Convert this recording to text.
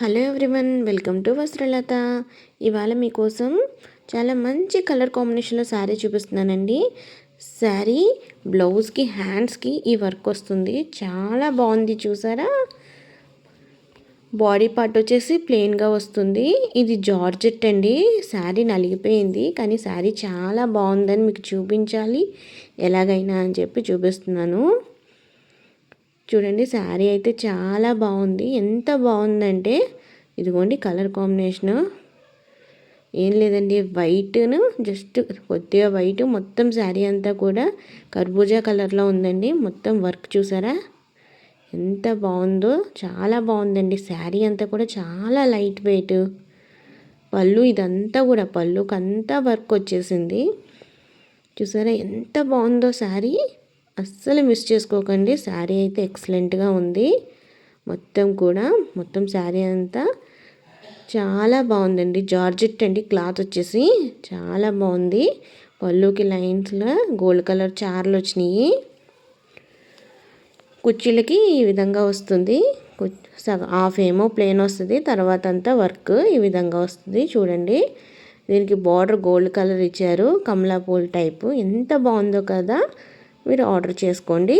Hello everyone, welcome to Vastralatha. ఇవాళ మీకోసం చాలా మంచి కలర్ కాంబినేషన్లో శారీ చూపిస్తున్నానండి. శారీ బ్లౌజ్కి హ్యాండ్స్కి ఈ వర్క్ వస్తుంది. చాలా బాగుంది, చూసారా? బాడీ పార్ట్ వచ్చేసి ప్లెయిన్గా వస్తుంది. ఇది జార్జెట్ అండి. శారీ నలిగిపోయింది, కానీ శారీ చాలా బాగుందని మీకు చూపించాలి ఎలాగైనా అని చెప్పి చూపిస్తున్నాను. చూడండి, శారీ అయితే చాలా బాగుంది. ఎంత బాగుందంటే ఇదిగోండి కలర్ కాంబినేషను. ఏం లేదండి, వైట్ను జస్ట్ కొద్దిగా వైట్, మొత్తం శారీ అంతా కూడా కర్బూజా కలర్లో ఉందండి. మొత్తం వర్క్ చూసారా ఎంత బాగుందో. చాలా బాగుందండి. శారీ అంతా కూడా చాలా లైట్ వెయిట్. పళ్ళు ఇదంతా కూడా పళ్ళుకంతా వర్క్ వచ్చేసింది. చూసారా ఎంత బాగుందో శారీ. అస్సలు మిస్ చేసుకోకండి. శారీ అయితే ఎక్సలెంట్గా ఉంది. మొత్తం శారీ అంతా చాలా బాగుందండి. జార్జెట్ అండి, క్లాత్ వచ్చేసి చాలా బాగుంది. పళ్ళుకి లైన్స్లో గోల్డ్ కలర్ చార్లు వచ్చినాయి. కుర్చీలకి ఈ విధంగా వస్తుంది. హాఫ్ ఏమో ప్లెయిన్ వస్తుంది, తర్వాత అంతా వర్క్ ఈ విధంగా వస్తుంది. చూడండి, దీనికి బార్డర్ గోల్డ్ కలర్ ఇచ్చారు, కమలా పూల్ టైపు. ఎంత బాగుందో కదా. మీరు ఆర్డర్ చేసుకోండి.